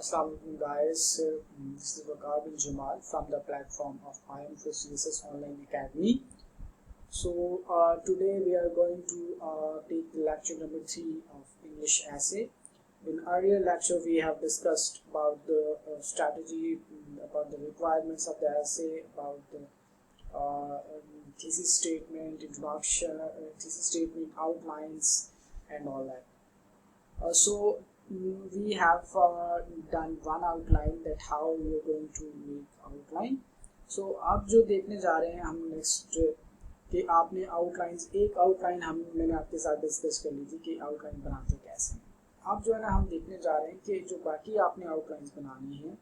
Assalamualaikum guys. This is Waqar bin Jamal from the platform of IM for CSS Online Academy. So today we are going to take lecture number 3 of English essay. In earlier lecture we have discussed about the strategy, about the requirements of the essay, about the thesis statement, introduction, thesis statement, outlines and all that. So we have done one outline, that how we are going to make outline. So अब जो देखने जा रहे हैं हम next कि आपने outlines, एक आउटलाइन मैंने आपके साथ डिस्कस कर ली थी कि आउटलाइन बनाते कैसे। अब जो है ना हम देखने जा रहे हैं कि जो बाकी आपने आउटलाइंस बनानी है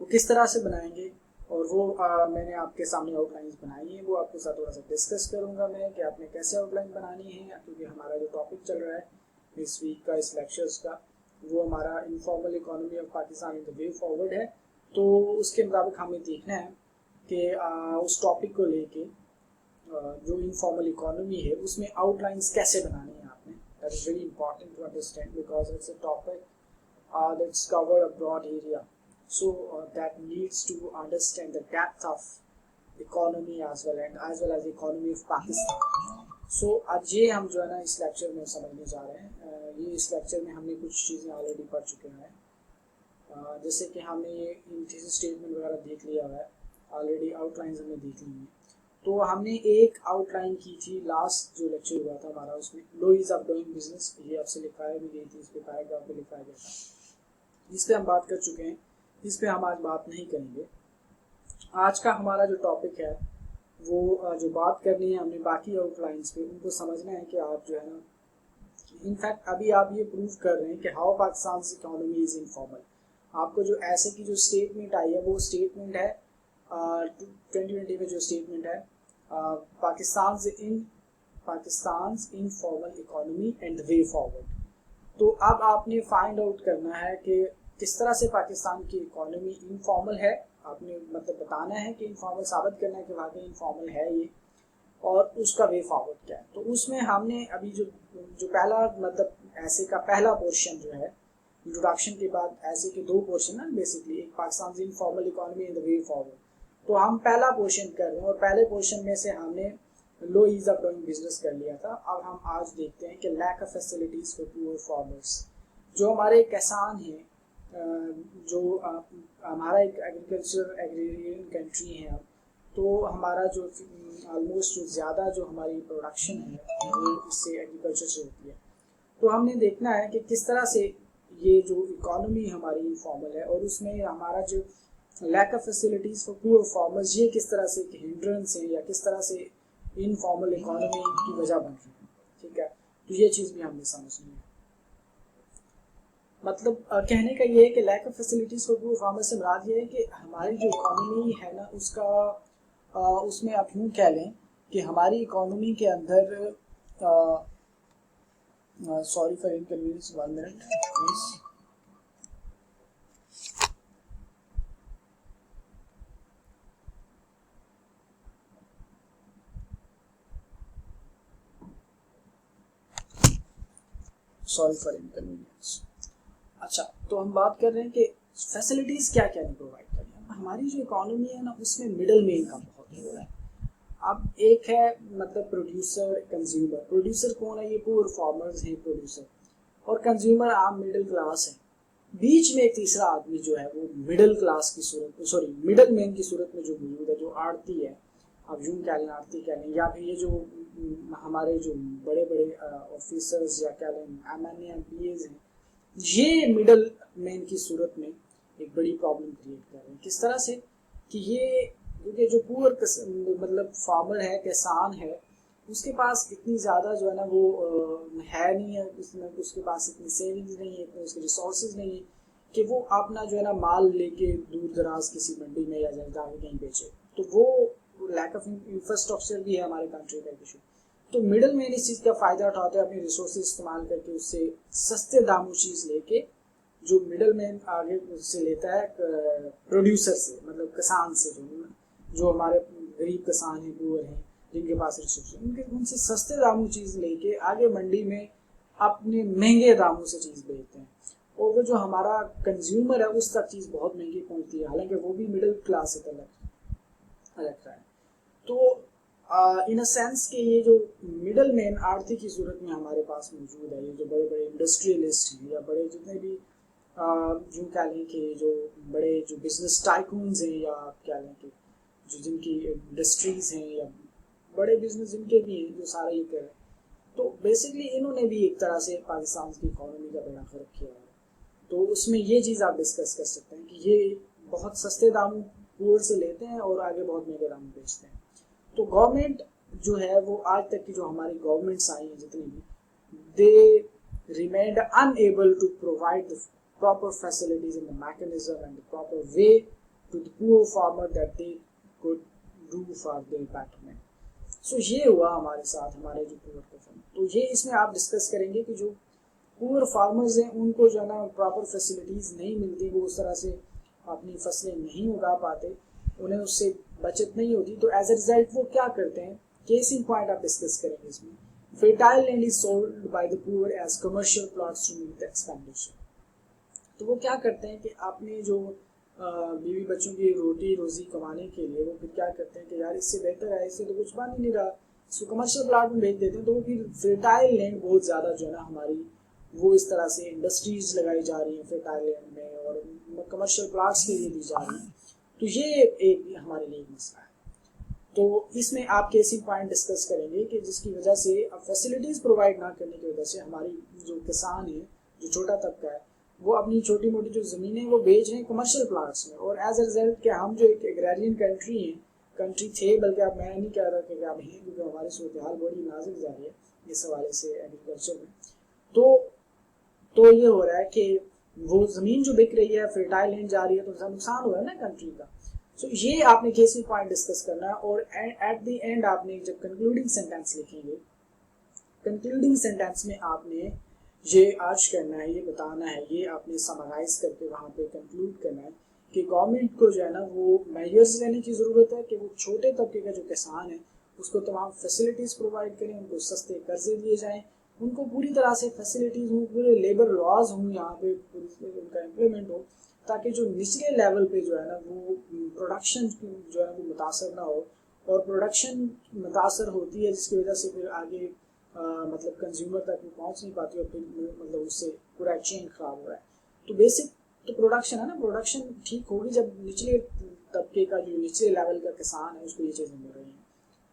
वो किस तरह से बनाएंगे, और वो मैंने आपके सामने आउटलाइंस बनाई है, वो आपके साथ थोड़ा सा डिस्कस करूंगा मैं कि आपने कैसे आउटलाइन बनानी है। क्योंकि हमारा जो टॉपिक चल रहा है इस वीक का, इस लेक्चर्स का, वो हमारा informal economy of Pakistan in the way forward है। तो उसके मुताबिक हमें देखना है कि उस टॉपिक को लेके जो इनफॉर्मल इकोनॉमी है उसमें आउटलाइंस कैसे बनानी है आपने। That is very important to understand because it's a topic that's cover a broad area, so that needs to understand the depth of economy as well as the economy of Pakistan. So आज ये हम जो है ना इस lecture में समझने जा रहे हैं। ये इस लेक्चर में हमने कुछ चीज़ें ऑलरेडी पढ़ चुके हैं, जैसे कि हमने ये थीसिस स्टेटमेंट वगैरह देख लिया है ऑलरेडी, आउटलाइंस हमने देख ली हैं। तो हमने एक आउटलाइन की थी लास्ट जो लेक्चर हुआ था हमारा, उसमें लोइज ऑफ डूइंग बिजनेस, ये आपसे लिखाई भी गई थी, इस पर पैराग्राफ में लिखाया गया था, इस पर हम बात कर चुके हैं, इस पे हम आज बात नहीं करेंगे। आज का हमारा जो टॉपिक है वो जो बात करनी है हमने बाकी आउटलाइंस पे, उनको समझना है कि आप जो है ना, इनफैक्ट अभी आप ये प्रूव कर रहे हैं कि how Pakistan economy is informal. आपको जो ऐसे की जो स्टेटमेंट आई है वो स्टेटमेंट है 2020 में जो स्टेटमेंट है Pakistan informal economy and way forward. तो अब आपने फाइंड आउट करना है कि किस तरह से पाकिस्तान की इकोनॉमी इनफॉर्मल है। आपने मतलब बताना है कि इनफॉर्मल, साबित करना है कि वाकई इनफॉर्मल है ये, और उसका वे फॉरवर्ड क्या है। तो उसमें हमने अभी जो पहला मतलब ऐसे का पहला पोर्शन जो है, इंट्रोडक्शन के बाद ऐसे के 2 पोर्शन है बेसिकली, एक Pakistan informal economy and the way forward. तो हम पहला पोर्शन कर रहे हैं और पहले पोर्शन में से हमने लो ईज ऑफ डूइंग बिजनेस कर लिया था। अब हम आज देखते हैं कि lack of facilities for poor farmers. जो हमारे किसान हैं, जो हमारा एक एग्रीकल्चर एग्रीरियन कंट्री है, तो हमारा जो ऑलमोस्ट जो ज़्यादा जो हमारी प्रोडक्शन है वो इससे एग्रीकल्चर से होती है। तो हमने देखना है कि किस तरह से ये जो इकोनॉमी हमारी इनफॉर्मल है और उसमें हमारा जो lack of facilities for poor farmers, ये किस तरह से हिंड्रेंस है या किस तरह से इनफॉर्मल इकोनॉमी की वजह बन रही है। ठीक है, तो ये चीज़ भी हमने समझनी है। मतलब कहने का ये है कि lack of facilities for poor farmers से मुराद ये है कि हमारी जो इकोनॉमी है ना उसका उसमें आप यूँ कह लें कि हमारी इकोनॉमी के अंदर sorry for inconvenience, 1 minute please. Sorry for inconvenience. अच्छा, तो हम बात कर रहे हैं कि फैसिलिटीज़ क्या क्या नहीं प्रोवाइड कर रही है। हमारी जो इकोनॉमी है ना उसमें मिडल मैन का बहुत हो रहा है। अब एक है मतलब प्रोड्यूसर, कंज्यूमर। प्रोड्यूसर कौन है? ये पुअर फार्मर्स हैं प्रोड्यूसर, और कंज्यूमर आम मिडिल क्लास है। बीच में एक तीसरा आदमी जो है वो मिडिल क्लास की सूरत, सॉरी मिडल मैन की सूरत में जो मौजूद है, जो आड़ती है, आप यूँ कह लें, आड़ती कह लें, या फिर ये जो हमारे जो बड़े बड़े ऑफिसर्स या कह लें MNA MPAs हैं, ये मिडल मैन की सूरत में एक बड़ी प्रॉब्लम क्रिएट कर रहे हैं। किस तरह से कि ये, क्योंकि जो पुअर मतलब फार्मर है, किसान है, उसके पास इतनी ज़्यादा जो है ना वो है नहीं है, उसके पास इतनी सेविंग्स नहीं है, इतने उसके रिसोर्सेज नहीं है कि वो अपना जो है ना माल लेके दूर दराज किसी मंडी में या जाके कहीं बेचे। तो वो लैक ऑफ इंफ्रास्ट्रक्चर भी है हमारे कंट्री का इशू। तो मिडल मैन इस चीज़ का फ़ायदा उठाते हैं, अपने रिसोर्सेज इस्तेमाल करके उससे सस्ते दामों चीज़ लेके, जो मिडल मैन आगे उससे लेता है प्रोड्यूसर से, मतलब किसान से, जो हमारे गरीब किसान हैं, पुअर हैं, जिनके पास रिसोर्स, उनसे सस्ते दामों चीज़ लेके आगे मंडी में अपने महंगे दामों से चीज़ बेचते हैं। और वो जो हमारा कंज्यूमर है उस तक चीज़ बहुत महंगी पहुंचती है, हालांकि वो भी मिडिल क्लास से अलग रहा है। तो इन अ सेंस कि ये जो मिडल मैन आर्थिक की सूरत में हमारे पास मौजूद है, ये जो बड़े बड़े इंडस्ट्रियलिस्ट हैं या बड़े जितने भी यूँ कह लें कि जो बड़े जो बिजनेस टाइकून्स हैं या क्या लें कि जो जिनकी इंडस्ट्रीज हैं या बड़े बिजनेस जिनके भी हैं, जो सारे ये कर रहे हैं, तो बेसिकली इन्होंने भी एक तरह से पाकिस्तान की इकोनॉमी का बड़ा फर्क किया है। तो उसमें ये चीज़ आप डिस्कस कर सकते हैं कि ये बहुत सस्ते दामों पुअर से लेते हैं और आगे बहुत महंगे दाम में बेचते हैं। तो गवर्नमेंट जो है वो आज तक की जो हमारी गवर्नमेंट्स आई हैं जितनी भी, they remained unable to provide the proper facilities and the mechanism and the proper way to the poor farmer that they could do for their betterment. So ये हुआ हमारे साथ हमारे जो पुअर को फंड। तो ये इसमें आप डिस्कस करेंगे कि जो पुअर फार्मर्स हैं उनको जो है ना प्रॉपर फैसिलिटीज़ नहीं मिलती, वो उस तरह से अपनी फसलें नहीं उगा पाते, उन्हें उससे बचत नहीं होती। तो एज ए रिजल्ट वो क्या करते हैं, केस इन पॉइंट आप डिस्कस करेंगे इसमें। Fertile land is sold by the poor as commercial plots to meet the expenditure. तो वो क्या करते हैं कि अपने जो बीवी बच्चों की रोटी रोजी कमाने के लिए वो फिर क्या करते हैं कि यार इससे बेहतर है, इससे तो कुछ बन ही नहीं रहा, इसको कमर्शियल प्लाट में बेच देते हैं। तो वो फिर फर्टाइल लैंड बहुत ज़्यादा जो है ना हमारी वो इस तरह से इंडस्ट्रीज लगाई जा रही हैं फर्टाइल लैंड में और कमर्शियल प्लाट्स के लिए दी जा रही हैं। तो ये एक हमारे लिए एक मसला है। तो इसमें आप केस इन पॉइंट डिस्कस करेंगे कि जिसकी वजह से अब फैसिलिटीज़ प्रोवाइड ना करने की वजह से हमारी जो किसान है, जो छोटा तबका है, वो अपनी छोटी मोटी जो ज़मीनें वो बेच रहे हैं कमर्शियल प्लांट्स में। और एज ए रिजल्ट कि हम जो एक एग्रेरियन कंट्री थे, बल्कि अब मैं नहीं कह रहा कि अब हैं, क्योंकि हमारी सूरत हाल बड़ी नाजुक जा रही है इस हवाले से एग्रीकल्चर में। तो ये हो रहा है कि वो ज़मीन जो बिक रही है, फर्टाइल लैंड जा रही है, तो उसका नुकसान हो रहा है ना कंट्री का। सो ये आपने केस में पॉइंट डिस्कस करना है। और एट द एंड आपने जब कंक्लूडिंग सेंटेंस लिखेंगे, कंक्लूडिंग सेंटेंस में आपने ये आज करना है, ये बताना है, ये आपने समराइज करके वहाँ पे कंक्लूड करना है कि गवर्नमेंट को जो है ना वो मेजर्स लेने की ज़रूरत है कि वो छोटे तबके का जो किसान है उसको तमाम फैसिलिटीज़ प्रोवाइड करें, उनको सस्ते कर्जे दिए जाएं, उनको पूरी तरह से फैसिलिटीज़ हों, पूरे लेबर लॉज हों यहाँ पे उनका इम्प्लीमेंट हो, ताकि जो निचले लेवल पे जो है ना वो प्रोडक्शन जो है वो मुतासर ना हो। और प्रोडक्शन मुतासर होती है जिसकी वजह से फिर आगे मतलब कंज्यूमर तक वो पहुंच नहीं पाती और फिर मतलब उससे पूरा चेन खराब हो रहा है। तो बेसिक तो प्रोडक्शन है ना, प्रोडक्शन ठीक होगी जब निचले तबके का जो निचले लेवल का किसान है उसको ये चीज़ें मिल रही हैं।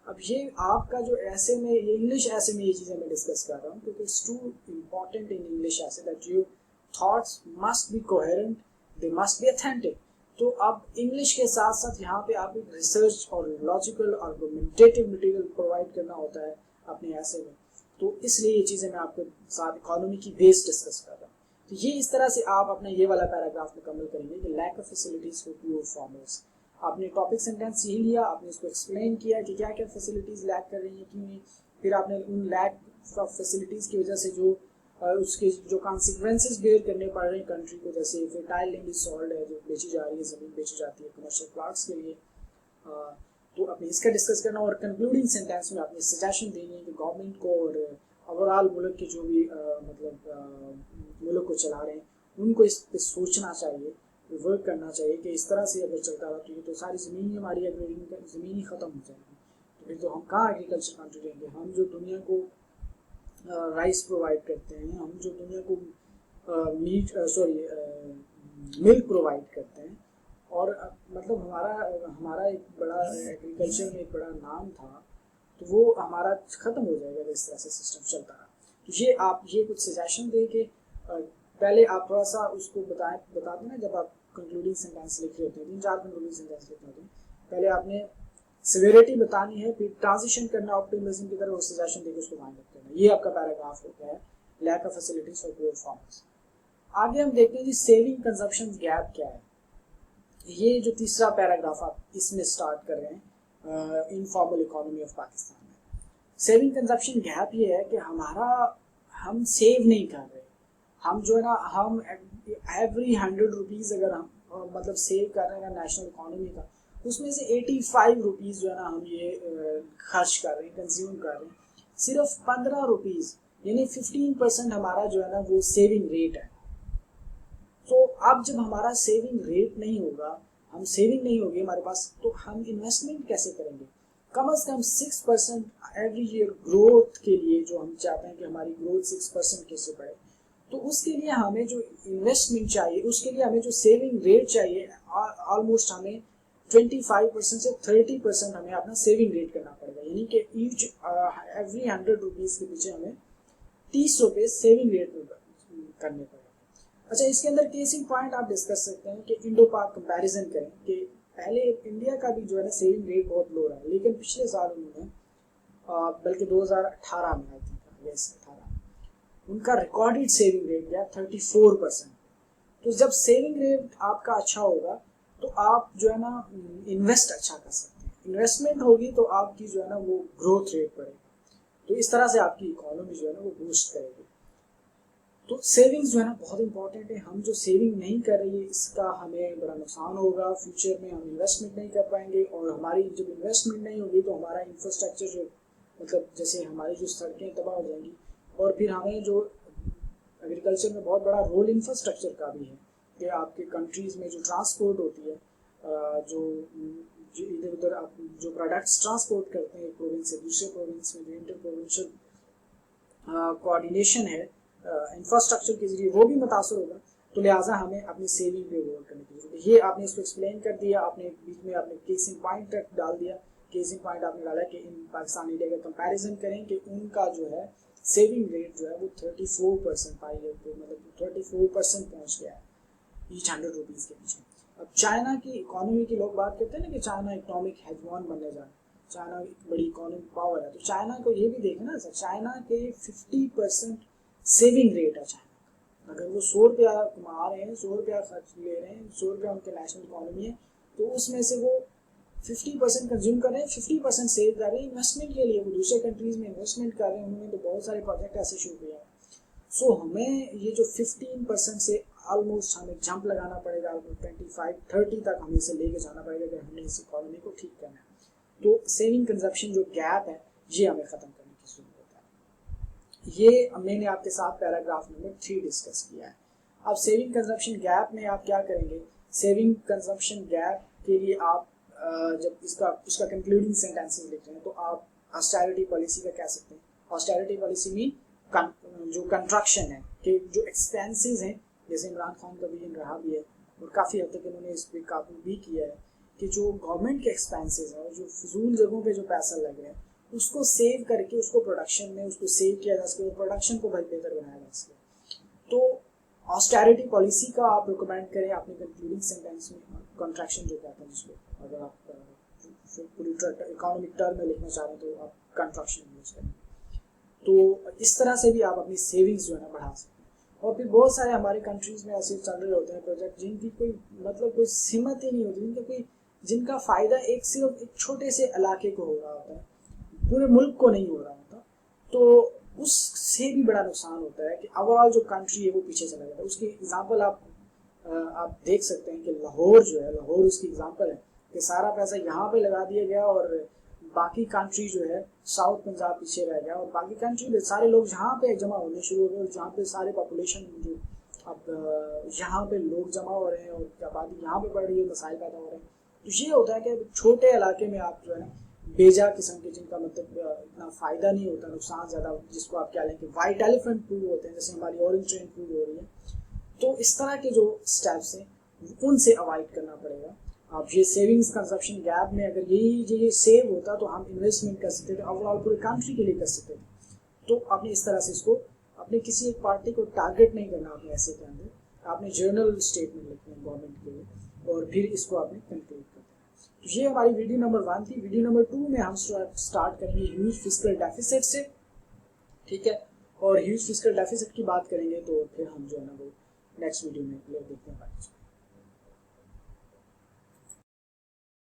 अब ये आपका जो ऐसे में ये इंग्लिश ऐसे में ये चीज़ें मैं डिस्कस कर रहा हूँ क्योंकि it's too important in English ऐसे that your thoughts must be coherent, they must be authentic. तो अब इंग्लिश के साथ साथ यहाँ पे आप एक रिसर्च और लॉजिकल और आर्गुमेंटेटिव मटेरियल प्रोवाइड करना होता है अपने ऐसे में। तो इसलिए ये चीज़ें मैं आपके साथ इकोनॉमी की बेस डिस्कस कर रहा हूँ। तो ये इस तरह से आप अपना ये वाला पैराग्राफ मुकम्मल करेंगे कि lack of facilities for poor farmers. आपने टॉपिक सेंटेंस यही लिया, आपने इसको एक्सप्लेन किया कि क्या क्या फैसिलिटीज़ लैक कर रही हैं, क्यों नहीं। फिर आपने उन लैक ऑफ फैसिलिटीज़ की वजह से जो उसके जो कॉन्सिक्वेंसेस बेयर करने पड़ रहे हैं कंट्री को, जैसे फर्टाइल लैंड इज सॉल्ड है जो बेची जा रही है, ज़मीन बेची जाती है कमर्शियल प्लाट्स के लिए। तो आपने इसका डिस्कस करना और कंक्लूडिंग सेंटेंस में आपने सजेशन देनी है कि गवर्नमेंट को और ओवरऑल मुल्क के जो भी मुल्क को चला रहे हैं उनको इस पर सोचना चाहिए, वर्क करना चाहिए कि इस तरह से अगर चलता रहा तो सारी ज़मीन ही हमारी ज़मीन ही ख़त्म हो जाएगी। तो फिर तो हम कहाँ एग्रीकल्चर कंट्री रहेंगे। हम जो दुनिया को राइस प्रोवाइड करते हैं, हम जो दुनिया को मिल्क प्रोवाइड करते हैं, और मतलब हमारा एक बड़ा एग्रीकल्चर में एक बड़ा नाम था, तो वो हमारा ख़त्म हो जाएगा इस तरह से सिस्टम चलता रहा। तो ये आप ये कुछ सजेशन दे के पहले आप थोड़ा सा उसको बता देना जब आप कंक्लूडिंग सेंटेंस लिख रहे होते हैं, 3-4 कंक्लूडिंग सेंटेंस लिख रहे होते हैं, पहले आपने सिवियरिटी बतानी है, फिर ट्रांजिशन करना ऑप्टिमिज्म की तरफ और सजेशन देकर उसको फाइंड आउट करना। ये आपका पैराग्राफ होता है lack of facilities for poor farmers. आगे हम देखते हैं जी सेविंग कंजप्शन गैप क्या है। ये जो तीसरा पैराग्राफ आप इसमें स्टार्ट कर रहे हैं इनफॉर्मल इकोनॉमी ऑफ पाकिस्तान में। सेविंग कंजप्शन गैप ये है कि हम सेव नहीं कर रहे। हम जो है ना हम एवरी 100 रुपीज़ अगर हम मतलब सेव कर रहे हैं नेशनल इकोनॉमी का, उसमें से 85 रुपीज़ जो है ना हम ये खर्च कर रहे हैं, कंज्यूम कर रहे हैं। सिर्फ 15 रुपीज़ यानी 15% हमारा जो है ना वो सेविंग रेट है। तो अब जब हमारा सेविंग रेट नहीं होगा, हम सेविंग नहीं होगी हमारे पास, तो हम इन्वेस्टमेंट कैसे करेंगे? कम से कम 6% एवरी ईयर ग्रोथ के लिए, जो हम चाहते हैं कि हमारी ग्रोथ 6% कैसे बढ़े, तो उसके लिए हमें जो इन्वेस्टमेंट चाहिए, उसके लिए हमें जो सेविंग रेट चाहिए, ऑलमोस्ट हमें 25% से 30% हमें अपना सेविंग रेट करना पड़ेगा। यानी कि ईच एवरी 100 रुपीज़ के पीछे हमें 30 रुपये सेविंग रेट करने पड़ेगा। अच्छा, इसके अंदर केसिंग पॉइंट आप डिस्कस सकते हैं कि इंडो पाक कंपैरिजन करें कि पहले इंडिया का भी जो है ना सेविंग रेट बहुत लो रहा है, लेकिन पिछले साल उन्होंने बल्कि 2018 में आई थिंक 18 उनका रिकॉर्डेड सेविंग रेट गया 34%। तो जब सेविंग रेट आपका अच्छा होगा तो आप जो है ना इन्वेस्ट अच्छा कर सकते हैं, इन्वेस्टमेंट होगी तो आपकी जो है ना वो ग्रोथ रेट बढ़ेगी, तो इस तरह से आपकी इकोनॉमी जो है ना वो बूस्ट करेगी। तो सेविंग्स जो है ना बहुत इंपॉर्टेंट है। हम जो सेविंग नहीं कर रही है इसका हमें बड़ा नुकसान होगा, फ्यूचर में हम इन्वेस्टमेंट नहीं कर पाएंगे, और हमारी जब इन्वेस्टमेंट नहीं होगी तो हमारा इंफ्रास्ट्रक्चर जो मतलब जैसे हमारी जो सड़कें तबाह हो जाएंगी, और फिर हमें जो एग्रीकल्चर में बहुत बड़ा रोल इंफ्रास्ट्रक्चर का भी है कि आपके कंट्रीज़ में जो ट्रांसपोर्ट होती है, जो इधर उधर आप जो प्रोडक्ट्स ट्रांसपोर्ट करते हैं एक प्रोविंस से दूसरे प्रोविंस में, जो इंटर प्रोविंशियल कोऑर्डिनेशन है इंफ्रास्ट्रक्चर के जरिए, वो भी मुतासर होगा। तो लिहाजा हमें अपनी सेविंग पे गौर करने की जरूरत है। ये आपने इसको एक्सप्लेन कर दिया, आपने बीच में आपने केसिंग पॉइंट तक डाल दिया। केसिंग पॉइंट आपने डाला कि इन पाकिस्तान इंडिया का कंपैरिजन करें कि उनका जो है सेविंग रेट जो है वो 34% पाई है, तो मतलब 34% पहुँच गया है ईच 100 रुपीज़ के पीछे। अब चाइना की इकोनॉमी की लोग बात करते हैं ना कि चाइना इकोनॉमिक हेजमॉन बनने जा रहा है, चाइना एक बड़ी इकोनॉमिक पावर है, तो चाइना को ये भी देखना ना सर, चाइना के 50% सेविंग रेट है चाइना का। अगर वो 100 रुपया कमा रहे हैं, 100 रुपया खर्च ले रहे हैं, 100 रुपया उनके नेशनल इकोनॉमी है, तो उसमें से वो 50% कंज्यूम कर रहे हैं, 50% सेव कर रहे हैं इन्वेस्टमेंट के लिए, वो दूसरे कंट्रीज में इन्वेस्टमेंट कर रहे हैं। उन्होंने तो बहुत सारे प्रोजेक्ट ऐसे शुरू किए हैं। सो हमें ये जो 15% से ऑलमोस्ट हमें जंप लगाना पड़ेगा, 25-30 तक हमें इसे लेके जाना पड़ेगा अगर हमने इस इकोनॉमी को ठीक करना है। तो सेविंग कंजप्शन जो गैप है ये हमें ख़त्म करने की जरूरत है। ये मैंने आपके साथ पैराग्राफ नंबर 3 डिस्कस किया है। अब सेविंग कंजप्शन गैप में आप क्या करेंगे? सेविंग कंजप्शन गैप के लिए आप जब उसका कंक्लूडिंग सेंटेंसेस लिख रहे हैं तो आप ऑस्टेरिटी पॉलिसी का कह सकते हैं। ऑस्टेरिटी पॉलिसी में जो कंट्रक्शन है कि जो एक्सपेंसेस हैं, जैसे इमरान खान का विजन रहा भी है और काफ़ी हद तक इन्होंने इस पर काबू भी किया है कि जो गवर्नमेंट के एक्सपेंसेस हैं और जो फजूल जगहों पे जो पैसा लग रहा है उसको सेव करके उसको प्रोडक्शन में उसको सेव किया जा सके और प्रोडक्शन को बेहतर बनाया जा सके। तो ऑस्टेरिटी पॉलिसी का आप रिकमेंड करें अपने कंक्लूडिंग सेंटेंस में, कंट्रैक्शन जो कहते हैं जिसको, अगर आप पूरी इकोनॉमिक टर्म में लिखना चाह रहे हैं तो आप कंट्रैक्शन यूज करें। तो इस तरह से भी आप अपनी सेविंग्स जो है ना बढ़ा सकते हैं। और फिर बहुत सारे हमारे कंट्रीज में ऐसे चल रहे होते हैं प्रोजेक्ट जिनकी कोई मतलब कोई सीमत ही नहीं होती, जिनका फ़ायदा सिर्फ एक छोटे से इलाके को हो रहा होता है, पूरे मुल्क को नहीं हो रहा होता, तो उससे भी बड़ा नुकसान होता है कि ओवरऑल जो कंट्री है वो पीछे चला जाता है। उसकी एग्जांपल आप देख सकते हैं कि लाहौर जो है, लाहौर उसकी एग्जांपल है कि सारा पैसा यहाँ पे लगा दिया गया और बाकी कंट्री जो है साउथ पंजाब पीछे रह गया, और बाकी कंट्री में सारे लोग यहाँ पे जमा होने शुरू हो गए, और जहाँ पे सारे पॉपुलेशन जो अब यहाँ पे लोग जमा हो रहे हैं और आबादी यहाँ पे बढ़ रही है, मसाइल पैदा हो रहे हैं। तो ये होता है कि छोटे इलाके में आप जो है ना बेजा किस्म के जिनका मतलब इतना फ़ायदा नहीं होता, नुकसान ज़्यादा, जिसको आप क्या लें कि वाइट एलिफेंट प्रूव होते हैं, जैसे हमारी ऑरेंज ट्रेन प्रूव हो रही है। तो इस तरह के जो स्टेप्स हैं उनसे अवॉइड करना पड़ेगा। अब ये सेविंग्स कंजप्शन गैप में अगर ये सेव होता तो हम इन्वेस्टमेंट कर सकते थे, ओवरऑल पूरे कंट्री के लिए कर सकते थे। तो आपने इस तरह से इसको अपने किसी एक पार्टी को टारगेट नहीं करना, आपने ऐसे के अंदर आपने जर्नल स्टेटमेंट लिखना है गवर्नमेंट के लिए और फिर इसको आपने कंक्लूड करना है। तो ये हमारी वीडियो नंबर 1 थी। वीडियो नंबर 2 में हम स्टार्ट करेंगे ह्यूज फिस्कल डेफिसिट से, ठीक है, और ह्यूज फिस्कल डेफिसिट की बात करेंगे तो फिर हम जो है ना वो नेक्स्ट वीडियो में देखते हैं।